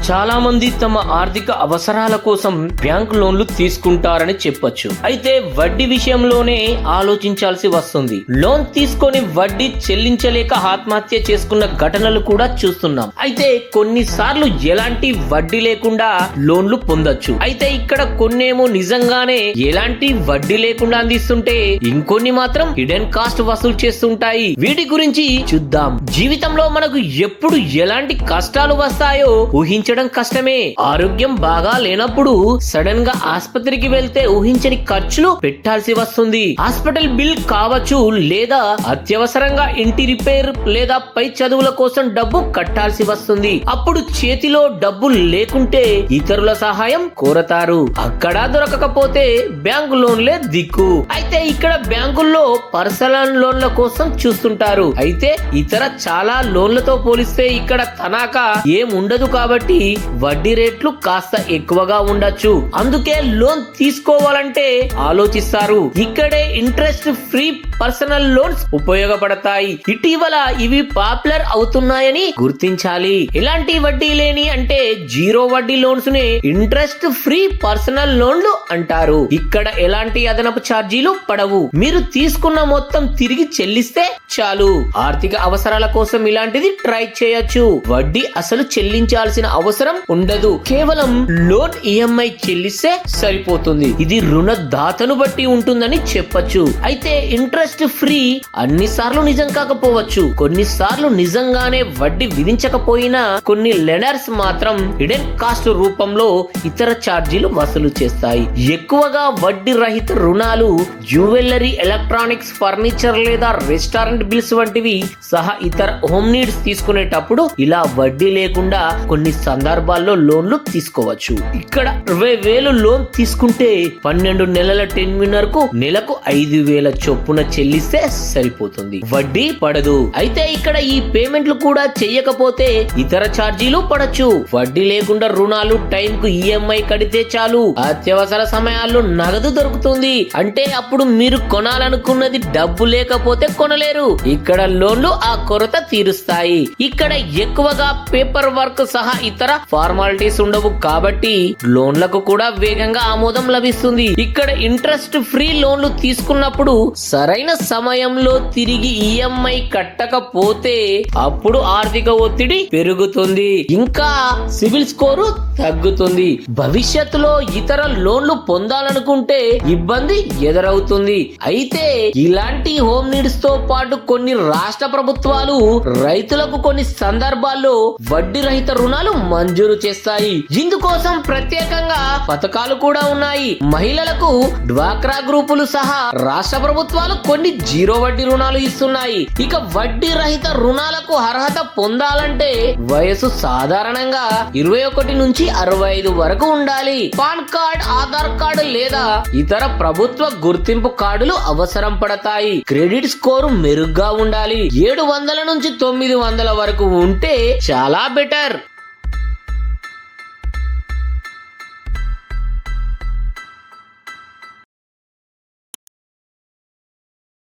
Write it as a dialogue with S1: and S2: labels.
S1: చాలా మంది తమ ఆర్థిక అవసరాల కోసం బ్యాంక్ లోన్లు తీసుకుంటారని చెప్పొచ్చు. అయితే వడ్డీ విషయంలోనే ఆలోచించాల్సి వస్తుంది. లోన్ తీసుకొని వడ్డీ చెల్లించలేక ఆత్మహత్య చేసుకున్న ఘటనలు కూడా చూస్తున్నాం. అయితే కొన్నిసార్లు ఎలాంటి వడ్డీ లేకుండా లోన్లు పొందొచ్చు. అయితే ఇక్కడ కొన్నేమో నిజంగానే ఎలాంటి వడ్డీ లేకుండా అందిస్తుంటే ఇంకొన్ని మాత్రం హిడెన్ కాస్ట్ వసూలు చేస్తుంటాయి. వీటి గురించి చూద్దాం. జీవితంలో మనకు ఎప్పుడు ఎలాంటి కష్టాలు వస్తాయో ఊహించడం కష్టమే. ఆరోగ్యం బాగా లేనప్పుడు సడన్ గా ఆస్పత్రికి వెళ్తే ఊహించని ఖర్చులు పెట్టాల్సి వస్తుంది. హాస్పిటల్ బిల్ కావచ్చు, లేదా అత్యవసరంగా ఇంటి రిపేర్ లేదా పై చదువుల కోసం డబ్బు కట్టాల్సి వస్తుంది. అప్పుడు చేతిలో డబ్బు లేకుంటే ఇతరుల సహాయం కోరతారు. అక్కడ దొరకకపోతే బ్యాంకు లోన్లే దిక్కు. అయితే ఇక్కడ బ్యాంకుల్లో పర్సనల్ లోన్ల కోసం చూస్తుంటారు. అయితే ఇతర చాలా లోన్లతో పోలిస్తే ఇక్కడ తనఖా ఏముండదు కాబట్టి వడ్డీ రేట్లు కాస్త ఎక్కువగా ఉండొచ్చు. అందుకే లోన్ తీసుకోవాలంటే ఆలోచిస్తారు. ఇక్కడే ఇంట్రెస్ట్ ఫ్రీ పర్సనల్ లోన్స్ ఉపయోగపడతాయి. ఇటీవల ఇవి పాపులర్ అవుతున్నాయని గుర్తించాలి. ఎలాంటి వడ్డీ లేని అంటే జీరో వడ్డీ లోన్స్ ని ఇంట్రెస్ట్ ఫ్రీ పర్సనల్ లోన్లు అంటారు. ఇక్కడ ఎలాంటి అదనపు ఛార్జీలు పడవు. మీరు తీసుకున్న మొత్తం తిరిగి చెల్లిస్తే చాలు. ఆర్థిక అవసరాల కోసం ఇలాంటిది ట్రై చేయొచ్చు. వడ్డీ అసలు చెల్లించాల్సిన అవసరం ఉండదు. కేవలం లోన్ ఈఎంఐ చెల్లిస్తే సరిపోతుంది. ఇది రుణదాతను బట్టి ఉంటుందని చెప్పొచ్చు. అయితే ఇంట్రెస్ట్ ఫ్రీ అన్నిసార్లు నిజం కాకపోవచ్చు. కొన్నిసార్లు నిజంగానే వడ్డీ విధించకపోయినా కొన్ని లెండర్స్ మాత్రం హిడెన్ కాస్ట్ రూపంలో ఇతర ఛార్జీలు వసూలు చేస్తాయి. ఎక్కువగా వడ్డీ రహిత రుణాలు జ్యువెలరీ, ఎలక్ట్రానిక్స్, ఫర్నిచర్ లేదా రెస్టారెంట్ బిల్స్ వంటివి సహా ఇతర హోమ్ నీడ్స్ తీసుకునేటప్పుడు ఇలా వడ్డీ లేకుండా కొన్ని సందర్భాల్లో లోన్లు తీసుకోవచ్చు. ఇక్కడ 20,000 లోన్ తీసుకుంటే 12 నెలల టెన్యూర్ కు నెలకు 5,000 చొప్పున చెల్లిస్తే సరిపోతుంది. వడ్డీ పడదు. అయితే ఇక్కడ ఈ పేమెంట్లు కూడా చెయ్యకపోతే ఇతర ఛార్జీలు పడచ్చు. వడ్డీ లేకుండా రుణాలు టైం కు ఈఎంఐ కడితే చాలు. అత్యవసర సమయాల్లో నగదు దొరుకుతుంది. అంటే అప్పుడు మీరు కొనాలనుకున్నది డబ్బు లేకపోతే కొనలేరు. ఇక్కడ లోన్లు ఆ కొరత తీరుస్తాయి. ఇక్కడ ఎక్కువగా పేపర్ వర్క్ సహా ఇతర ఫార్మాలిటీస్ ఉండవు కాబట్టి లోన్లకు కూడా వేగంగా ఆమోదం లభిస్తుంది. ఇక్కడ ఇంట్రెస్ట్ ఫ్రీ లోన్లు తీసుకున్నప్పుడు సరైన సమయంలో తిరిగి ఈఎంఐ కట్టకపోతే అప్పుడు ఆర్థిక ఒత్తిడి పెరుగుతుంది, ఇంకా సివిల్ స్కోరు తగ్గుతుంది. భవిష్యత్తులో ఇతర లోన్లు పొందాలనుకుంటే ఇబ్బంది ఎదురవుతుంది. అయితే ఇలాంటి హోమ్ నీడ్స్ తో పాటు కొన్ని రాష్ట్ర ప్రభుత్వాలు రైతులకు కొన్ని సందర్భాల్లో వడ్డీ రహిత రుణాలు మంజూరు చేస్తాయి. ఇందుకోసం ప్రత్యేకంగా పథకాలు కూడా ఉన్నాయి. మహిళలకు డ్వాక్రా గ్రూపులు సహా రాష్ట్ర ప్రభుత్వాలు కొన్ని జీరో వడ్డీ రుణాలు ఇస్తున్నాయి. ఇక వడ్డీ రహిత రుణాలకు అర్హత పొందాలంటే వయసు సాధారణంగా 21 నుంచి 65 వరకు ఉండాలి. పాన్ కార్డ్, ఆధార్ కార్డు లేదా ఇతర ప్రభుత్వ గుర్తింపు కార్డులు అవసరం పడతాయి. క్రెడిట్ స్కోరు మెరుగ్గా ఉండాలి. 700 నుంచి 900 వరకు ఉంటే చాలా బెటర్.